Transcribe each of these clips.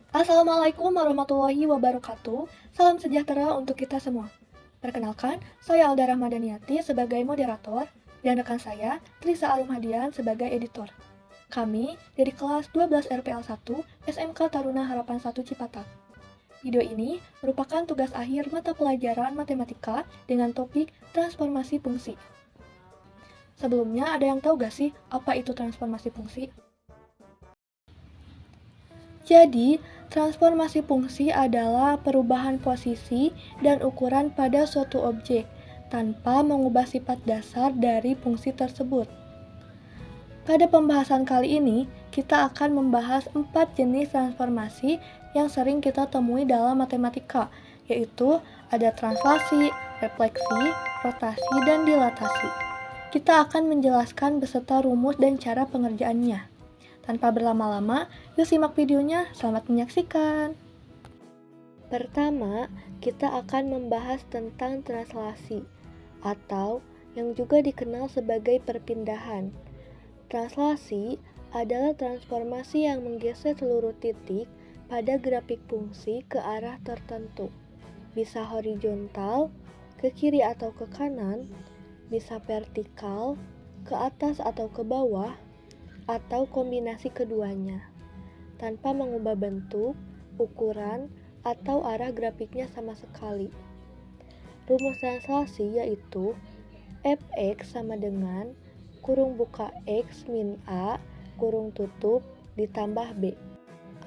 Assalamualaikum warahmatullahi wabarakatuh. Salam sejahtera untuk kita semua. Perkenalkan, saya Alda Rahmadaniati sebagai moderator dan rekan saya, Trisa Arumhadian sebagai editor. Kami dari kelas 12 RPL 1 SMK Taruna Harapan 1 Cipatat. Video ini merupakan tugas akhir mata pelajaran matematika dengan topik transformasi fungsi. Sebelumnya, ada yang tahu gak sih apa itu transformasi fungsi? Jadi, transformasi fungsi adalah perubahan posisi dan ukuran pada suatu objek tanpa mengubah sifat dasar dari fungsi tersebut. Pada pembahasan kali ini, kita akan membahas 4 jenis transformasi yang sering kita temui dalam matematika, yaitu ada translasi, refleksi, rotasi, dan dilatasi. Kita akan menjelaskan beserta rumus dan cara pengerjaannya. Tanpa berlama-lama, yuk simak videonya. Selamat menyaksikan. Pertama, kita akan membahas tentang translasi, atau yang juga dikenal sebagai perpindahan. Translasi adalah transformasi yang menggeser seluruh titik pada grafik fungsi ke arah tertentu. Bisa horizontal, ke kiri atau ke kanan, bisa vertikal, ke atas atau ke bawah, atau kombinasi keduanya, tanpa mengubah bentuk, ukuran, atau arah grafiknya sama sekali. Rumus translasi yaitu fx sama dengan kurung buka x min a, kurung tutup, ditambah b.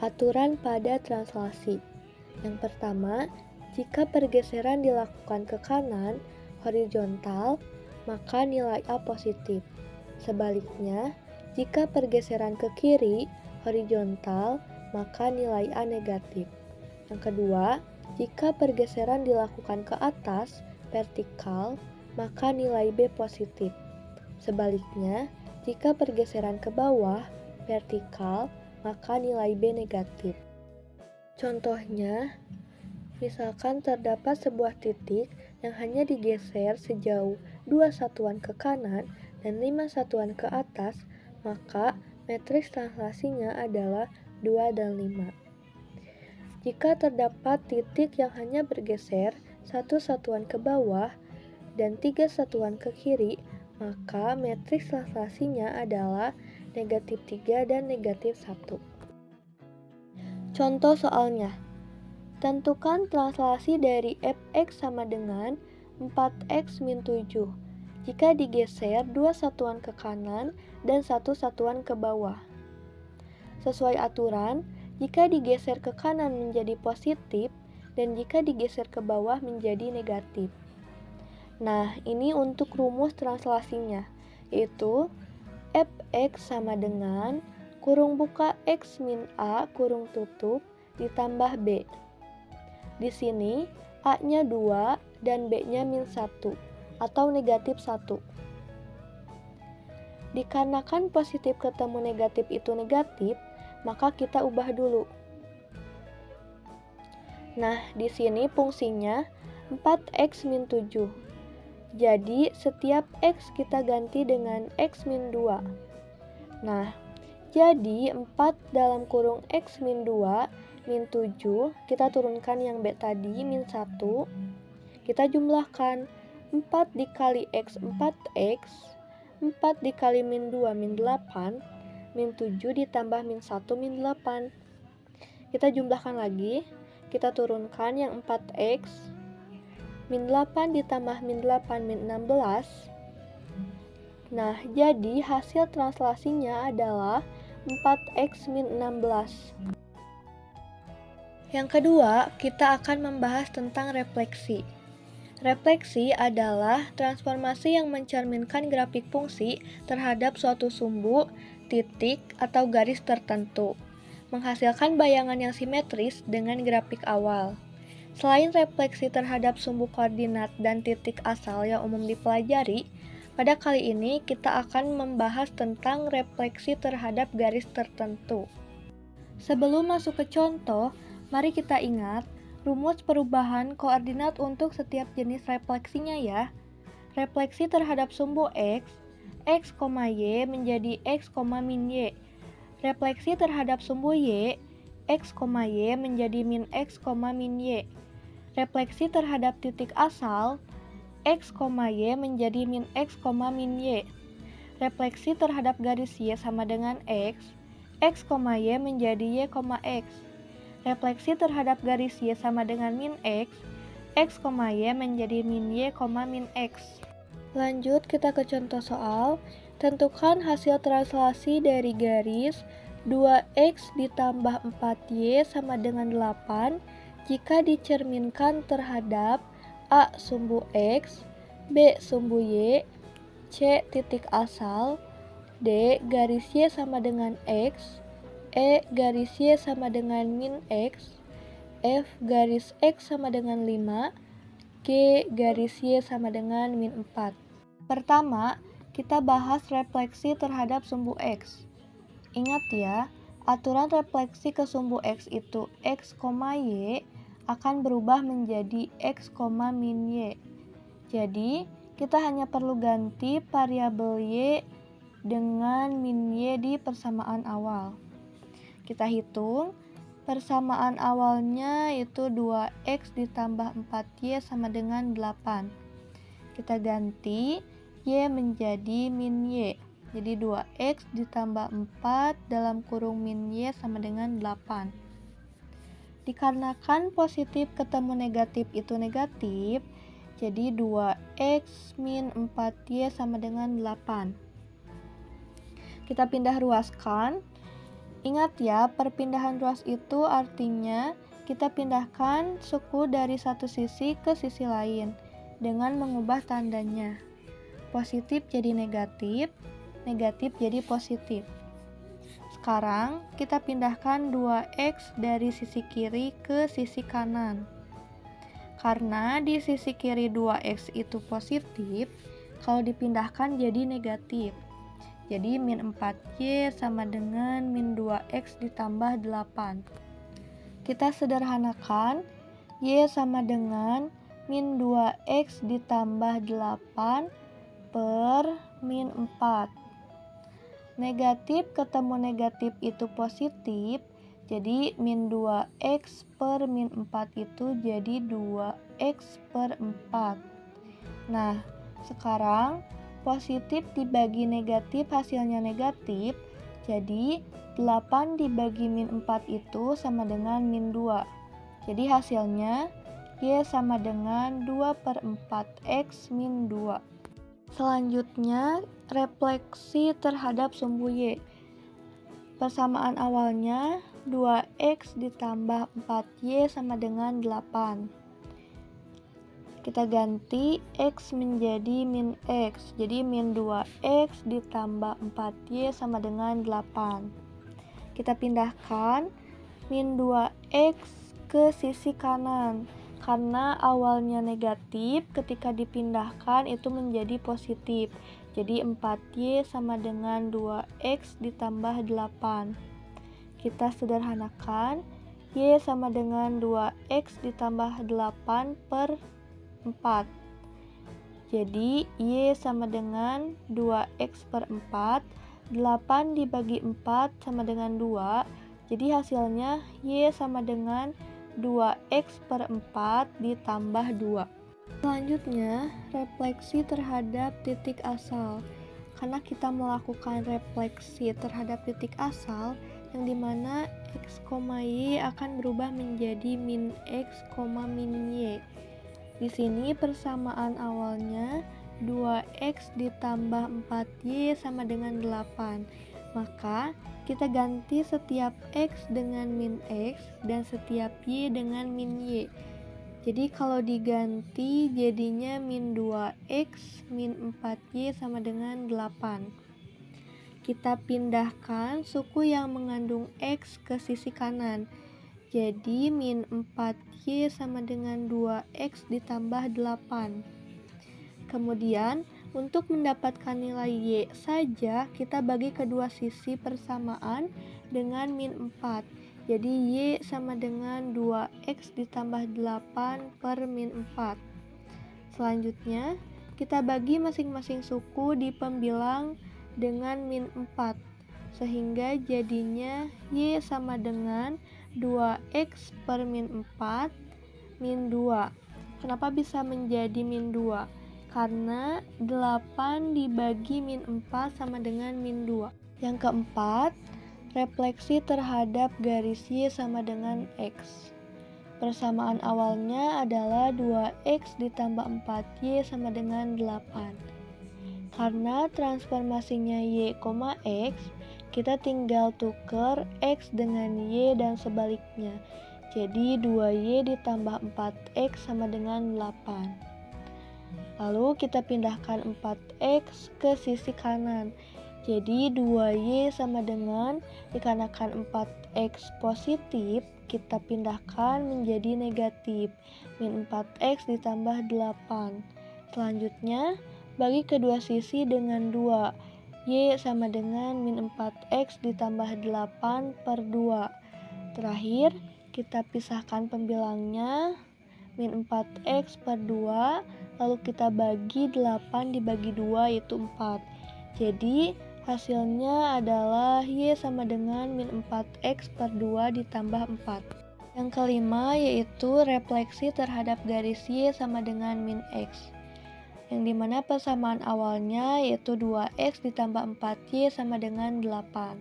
Aturan pada translasi. Yang pertama, jika pergeseran dilakukan ke kanan, horizontal, maka nilai a positif. Sebaliknya, jika pergeseran ke kiri, horizontal, maka nilai A negatif. Yang kedua, jika pergeseran dilakukan ke atas, vertikal, maka nilai B positif. Sebaliknya, jika pergeseran ke bawah, vertikal, maka nilai B negatif. Contohnya, misalkan terdapat sebuah titik yang hanya digeser sejauh 2 satuan ke kanan dan 5 satuan ke atas, maka matriks translasinya adalah 2 dan 5. Jika terdapat titik yang hanya bergeser 1 satuan ke bawah dan 3 satuan ke kiri, maka matriks translasinya adalah negatif 3 dan negatif 1. Contoh soalnya, tentukan translasi dari fx sama dengan 4x min 7 jika digeser 2 satuan ke kanan dan 1 satuan ke bawah. Sesuai aturan, jika digeser ke kanan menjadi positif dan jika digeser ke bawah menjadi negatif. Nah, ini untuk rumus translasinya, yaitu fx sama dengan kurung buka x min a, kurung tutup, ditambah b. Di sini, a-nya 2 dan b-nya min 1. Atau negatif 1. Dikarenakan positif ketemu negatif itu negatif, maka kita ubah dulu. Nah, di sini fungsinya 4x min 7. Jadi, setiap x kita ganti dengan x min 2. Nah, jadi 4 dalam kurung x min 2 min 7, kita turunkan yang b tadi min 1. Kita jumlahkan 4 dikali x 4x, 4 dikali min 2 min 8, min 7 ditambah min 1 min 8. Kita jumlahkan lagi, kita turunkan yang 4x, min 8 ditambah min 8 min 16. Nah, jadi hasil translasinya adalah 4x min 16. Yang kedua, kita akan membahas tentang refleksi. Refleksi adalah transformasi yang mencerminkan grafik fungsi terhadap suatu sumbu, titik, atau garis tertentu, menghasilkan bayangan yang simetris dengan grafik awal. Selain refleksi terhadap sumbu koordinat dan titik asal yang umum dipelajari, pada kali ini kita akan membahas tentang refleksi terhadap garis tertentu. Sebelum masuk ke contoh, mari kita ingat rumus perubahan koordinat untuk setiap jenis refleksinya ya. Refleksi terhadap sumbu x, x, y menjadi x, min y. Refleksi terhadap sumbu y, X, Y menjadi min X, min Y. Refleksi terhadap titik asal, X, Y menjadi min X, min Y. Refleksi terhadap garis Y sama dengan X, Y menjadi Y, X. Refleksi terhadap garis Y sama dengan min X, Y menjadi min Y, min X. Lanjut kita ke contoh soal. Tentukan hasil translasi dari garis 2X ditambah 4Y sama dengan 8 jika dicerminkan terhadap A sumbu X, B sumbu Y, C titik asal, D garis Y sama dengan X, E garis Y sama dengan min X, F garis X sama dengan 5, G garis Y sama dengan min 4. Pertama, kita bahas refleksi terhadap sumbu X. Ingat ya, aturan refleksi ke sumbu X itu X, Y akan berubah menjadi X, min Y. Jadi, kita hanya perlu ganti variabel Y dengan min Y di persamaan awal. Kita hitung, persamaan awalnya itu 2X ditambah 4Y sama dengan 8. Kita ganti Y menjadi min Y. Jadi 2X ditambah 4 dalam kurung min Y sama dengan 8. Dikarenakan positif ketemu negatif itu negatif, jadi 2X min 4Y sama dengan 8. Kita pindah ruaskan. Ingat ya, perpindahan ruas itu artinya kita pindahkan suku dari satu sisi ke sisi lain dengan mengubah tandanya. Positif jadi negatif, negatif jadi positif. Sekarang kita pindahkan 2X dari sisi kiri ke sisi kanan. Karena di sisi kiri 2X itu positif, kalau dipindahkan jadi negatif. Jadi min 4Y sama dengan min 2X ditambah 8. Kita sederhanakan, Y sama dengan min 2X ditambah 8 per min 4. Negatif ketemu negatif itu positif, jadi min 2X per min 4 itu jadi 2X per 4. Nah, sekarang positif dibagi negatif hasilnya negatif, jadi 8 dibagi min 4 itu sama dengan min 2. Jadi hasilnya Y sama dengan 2 per 4X min 2. Selanjutnya, refleksi terhadap sumbu Y. Persamaan awalnya 2X ditambah 4Y sama dengan 8. Kita ganti X menjadi min X. Jadi min 2X ditambah 4Y sama dengan 8. Kita pindahkan min 2X ke sisi kanan. Karena awalnya negatif, ketika dipindahkan itu menjadi positif. Jadi 4Y sama dengan 2X ditambah 8. Kita sederhanakan, Y sama dengan 2X ditambah 8 per 4. Jadi Y sama dengan 2X per 4. 8 dibagi 4 sama dengan 2. Jadi hasilnya Y sama dengan 2X per 4 ditambah 2. Selanjutnya, refleksi terhadap titik asal. Karena kita melakukan refleksi terhadap titik asal, yang dimana X, Y akan berubah menjadi min X, min Y. Di sini persamaan awalnya 2X ditambah 4Y sama dengan 8. Maka kita ganti setiap X dengan min X dan setiap Y dengan min Y. Jadi kalau diganti jadinya min 2X min 4Y sama dengan 8. Kita pindahkan suku yang mengandung X ke sisi kanan. Jadi min 4Y sama dengan 2X ditambah 8. Kemudian untuk mendapatkan nilai Y saja, kita bagi kedua sisi persamaan dengan min 4. Jadi Y sama dengan 2X ditambah 8 per min 4. Selanjutnya, kita bagi masing-masing suku di pembilang dengan min 4. Sehingga jadinya Y sama dengan 2x per min 4 min 2. Kenapa bisa menjadi min 2? Karena 8 dibagi min 4 sama dengan min 2. Yang keempat, refleksi terhadap garis Y sama dengan X. Persamaan awalnya adalah 2x ditambah 4y sama dengan 8. Karena transformasinya y, x, kita tinggal tuker x dengan y dan sebaliknya. Jadi 2y ditambah 4x sama dengan 8. Lalu kita pindahkan 4x ke sisi kanan. Jadi 2y sama dengan, dikarenakan 4x positif, kita pindahkan menjadi negatif. Min 4x ditambah 8. Selanjutnya, bagi kedua sisi dengan 2. Y sama dengan min 4x ditambah 8 per 2. Terakhir, kita pisahkan pembilangnya. Min 4x per 2, lalu kita bagi 8 dibagi 2 yaitu 4. Jadi, hasilnya adalah Y sama dengan min 4x per 2 ditambah 4. Yang kelima yaitu refleksi terhadap garis Y sama dengan min X. Yang dimana persamaan awalnya yaitu 2x ditambah 4y sama dengan 8.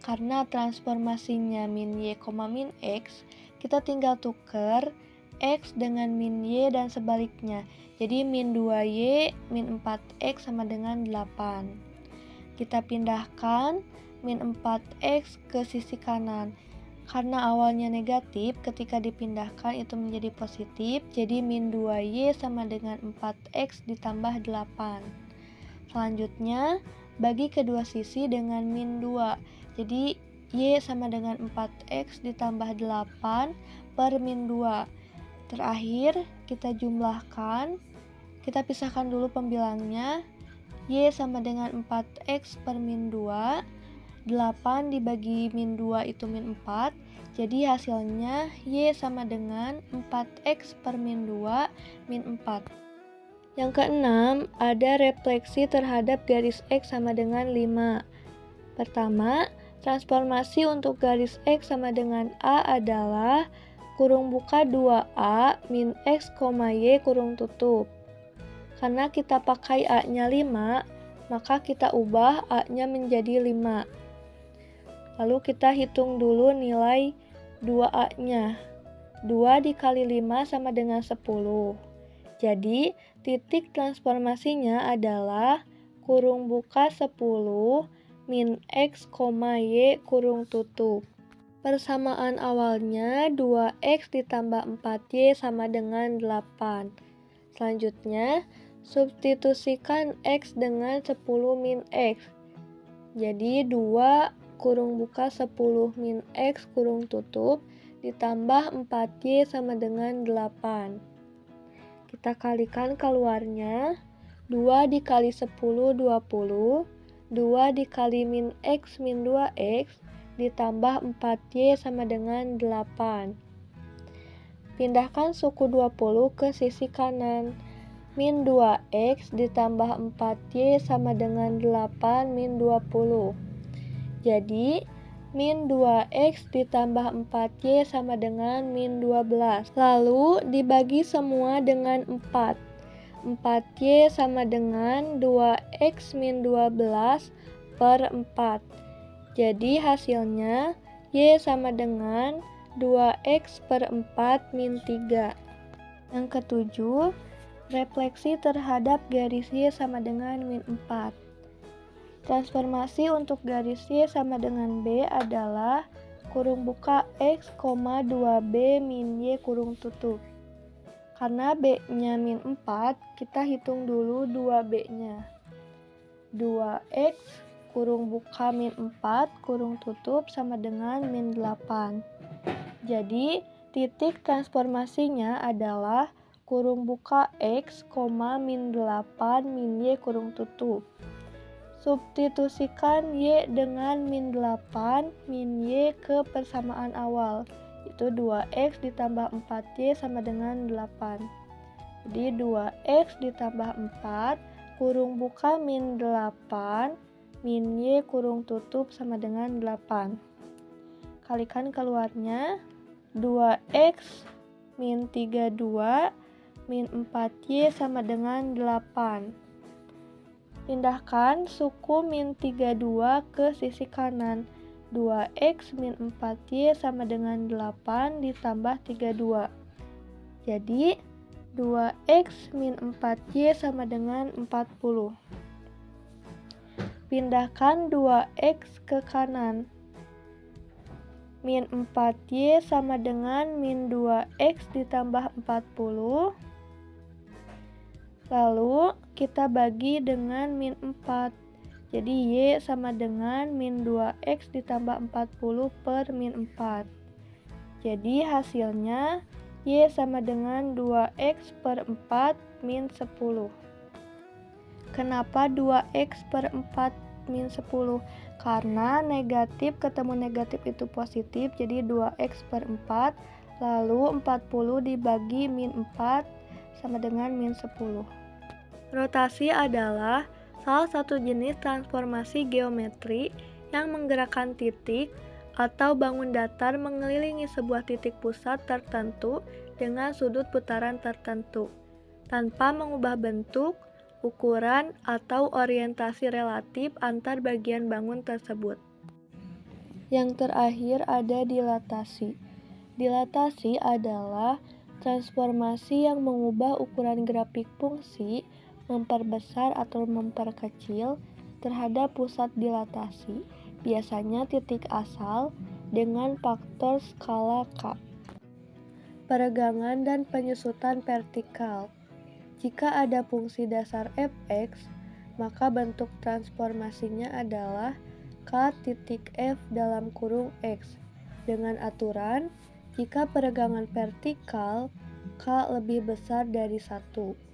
Karena transformasinya min y, min x, kita tinggal tuker x dengan min y dan sebaliknya. Jadi min 2y, min 4x sama dengan 8. Kita pindahkan min 4x ke sisi kanan. Karena awalnya negatif, ketika dipindahkan itu menjadi positif, jadi min 2y sama dengan 4x ditambah 8. Selanjutnya, bagi kedua sisi dengan min 2. Jadi, y sama dengan 4x ditambah 8 per min 2. Terakhir, kita jumlahkan, kita pisahkan dulu pembilangnya. Y sama dengan 4x per min 2. 8 dibagi min 2 itu min 4. Jadi hasilnya Y sama dengan 4x per min 2 min 4. Yang keenam, ada refleksi terhadap garis X sama dengan 5. Pertama, transformasi untuk garis X sama dengan A adalah kurung buka 2A min X, Y kurung tutup. Karena kita pakai A-nya 5, maka kita ubah A-nya menjadi 5. Lalu kita hitung dulu nilai 2A-nya. 2 dikali 5 sama dengan 10. Jadi, titik transformasinya adalah kurung buka 10 min X, Y kurung tutup. Persamaan awalnya 2X ditambah 4Y sama dengan 8. Selanjutnya, substitusikan X dengan 10 min X. Jadi 2 kurung buka 10 min X kurung tutup ditambah 4Y sama dengan 8. Kita kalikan keluarnya. 2 dikali 10, 20. 2 dikali min X min 2X ditambah 4Y sama dengan 8. Pindahkan suku 20 ke sisi kanan. Min 2X ditambah 4Y sama dengan 8 min 20. Jadi, min 2x ditambah 4y sama dengan min 12. Lalu, dibagi semua dengan 4. 4y sama dengan 2x min 12 per 4. Jadi, hasilnya y sama dengan 2x per 4 min 3. Yang ketujuh, refleksi terhadap garis y sama dengan min 4. Transformasi untuk garis Y sama dengan B adalah kurung buka X, 2B min Y kurung tutup. Karena B-nya min 4, kita hitung dulu 2B-nya. 2X kurung buka min 4 kurung tutup sama dengan min 8. Jadi, titik transformasinya adalah kurung buka X, min 8 min Y kurung tutup. Substitusikan Y dengan min 8 min Y ke persamaan awal, itu 2X ditambah 4Y sama dengan 8. Jadi 2X ditambah 4 kurung buka min 8 min Y kurung tutup sama dengan 8. kalikan keluarnya 2x min 32 min 4y sama dengan 8. Pindahkan suku min 32 ke sisi kanan. 2x min 4y sama dengan 8 ditambah 32. Jadi 2x min 4y sama dengan 40. Pindahkan 2x ke kanan. Min 4y sama dengan min 2x ditambah 40. Lalu kita bagi dengan min 4. Jadi y sama dengan min 2x ditambah 40 per min 4. Jadi hasilnya y sama dengan 2x per 4 min 10. Kenapa 2x per 4 min 10? Karena negatif ketemu negatif itu positif, jadi 2x per 4, lalu 40 dibagi min 4 sama dengan min 10. Rotasi adalah salah satu jenis transformasi geometri yang menggerakkan titik atau bangun datar mengelilingi sebuah titik pusat tertentu dengan sudut putaran tertentu, tanpa mengubah bentuk, ukuran, atau orientasi relatif antar bagian bangun tersebut. Yang terakhir ada dilatasi. Dilatasi adalah transformasi yang mengubah ukuran grafik fungsi memperbesar atau memperkecil terhadap pusat dilatasi, biasanya titik asal, dengan faktor skala K. Peregangan dan penyusutan vertikal. Jika ada fungsi dasar fx, maka bentuk transformasinya adalah K titik F dalam kurung X, dengan aturan jika peregangan vertikal K lebih besar dari 1.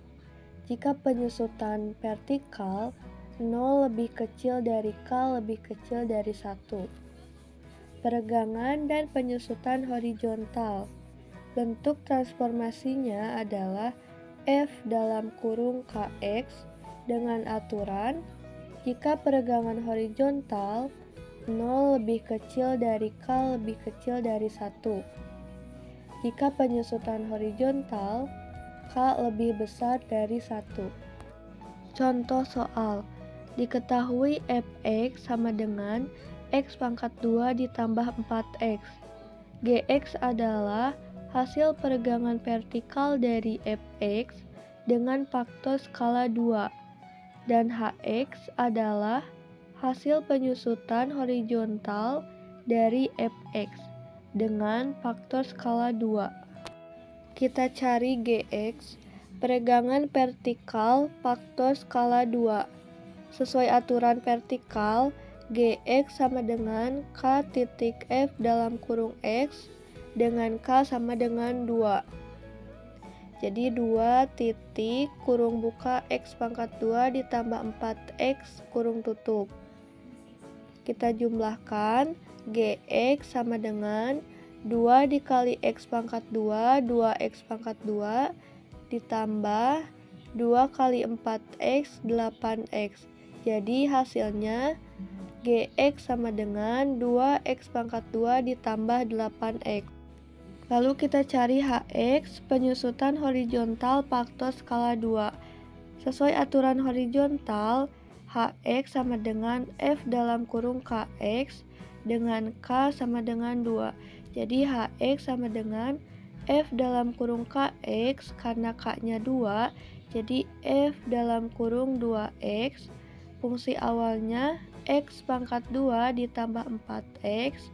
Jika penyusutan vertikal 0 lebih kecil dari K lebih kecil dari 1. Peregangan dan penyusutan horizontal. Bentuk transformasinya adalah F dalam kurung Kx dengan aturan jika peregangan horizontal 0 lebih kecil dari K lebih kecil dari 1. Jika penyusutan horizontal K lebih besar dari 1. Contoh soal. Diketahui fx sama dengan x pangkat 2 ditambah 4x. Gx adalah hasil peregangan vertikal dari fx dengan faktor skala 2. Dan hx adalah hasil penyusutan horizontal dari fx dengan faktor skala 2. Kita cari Gx, peregangan vertikal faktor skala 2. Sesuai aturan vertikal, Gx sama dengan K titik F dalam kurung X dengan K sama dengan 2. Jadi 2 titik kurung buka X pangkat 2 ditambah 4X kurung tutup. Kita jumlahkan, Gx sama dengan 2 dikali X pangkat 2, 2X pangkat 2, ditambah 2 kali 4X, 8X. Jadi hasilnya Gx sama dengan 2X pangkat 2 ditambah 8X. Lalu kita cari Hx, penyusutan horizontal faktor skala 2. Sesuai aturan horizontal, Hx sama dengan F dalam kurung Kx dengan K sama dengan 2. Jadi Hx sama dengan F dalam kurung Kx karena K-nya 2, jadi F dalam kurung 2X, fungsi awalnya X pangkat 2 ditambah 4X.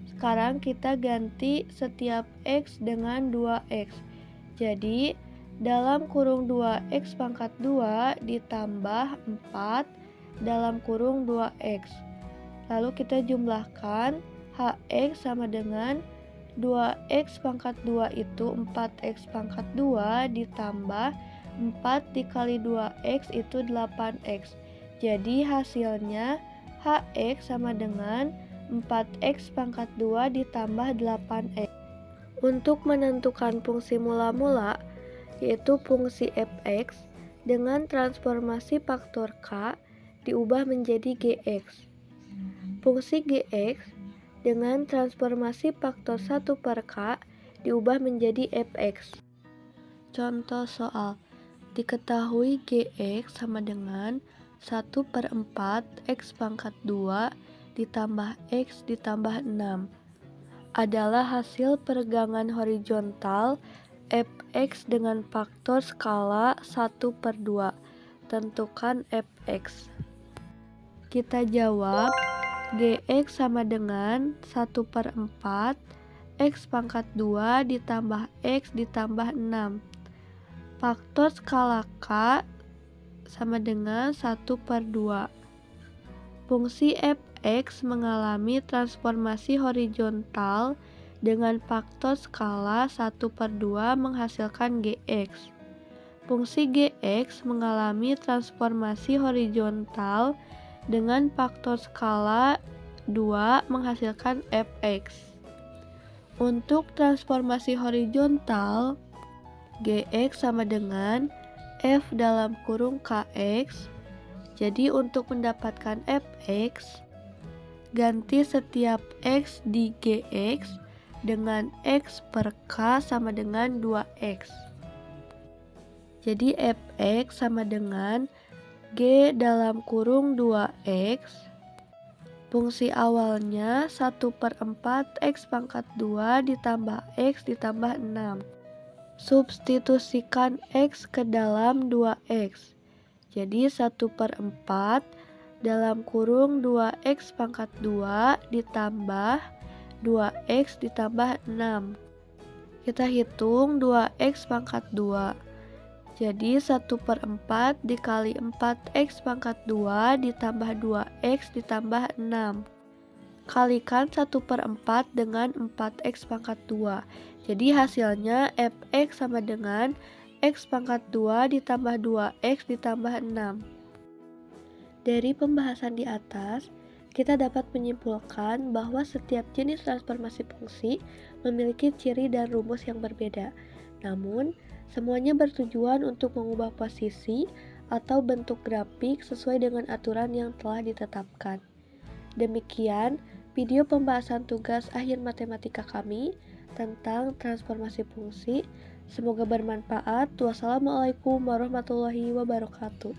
Sekarang kita ganti setiap X dengan 2X. Jadi dalam kurung 2X pangkat 2 ditambah 4 dalam kurung 2X. Lalu kita jumlahkan, Hx sama dengan 2x pangkat 2 itu 4x pangkat 2 ditambah 4 dikali 2x itu 8x. Jadi hasilnya Hx sama dengan 4x pangkat 2 ditambah 8x. Untuk menentukan fungsi mula-mula, yaitu fungsi fx, dengan transformasi faktor k diubah menjadi gx. Fungsi gx dengan transformasi faktor 1 per K diubah menjadi fx. Contoh soal, diketahui Gx sama dengan 1/4 X pangkat 2 ditambah X ditambah 6 adalah hasil peregangan horizontal fx dengan faktor skala 1/2. Tentukan fx. Kita jawab, Gx sama dengan 1/4 X pangkat 2 ditambah X ditambah 6. Faktor skala K sama dengan 1/2. Fungsi fx mengalami transformasi horizontal dengan faktor skala 1/2 menghasilkan Gx. Fungsi Gx mengalami transformasi horizontal dengan faktor skala 2 menghasilkan fx. Untuk transformasi horizontal, Gx sama dengan f dalam kurung kx. Jadi untuk mendapatkan fx, ganti setiap x di Gx dengan x per k sama dengan 2x. Jadi fx sama dengan G dalam kurung 2x, fungsi awalnya 1/4 X pangkat 2 ditambah X ditambah 6. Substitusikan X ke dalam 2X. Jadi 1/4 dalam kurung 2X pangkat 2 ditambah 2X ditambah 6. Kita hitung 2X pangkat 2. Jadi 1/4 dikali 4x pangkat 2 ditambah 2x ditambah 6. Kalikan 1/4 dengan 4x pangkat 2. Jadi hasilnya fx sama dengan x pangkat 2 ditambah 2x ditambah 6. Dari pembahasan di atas, kita dapat menyimpulkan bahwa setiap jenis transformasi fungsi memiliki ciri dan rumus yang berbeda. Namun, semuanya bertujuan untuk mengubah posisi atau bentuk grafik sesuai dengan aturan yang telah ditetapkan. Demikian video pembahasan tugas akhir matematika kami tentang transformasi fungsi. Semoga bermanfaat. Wassalamualaikum warahmatullahi wabarakatuh.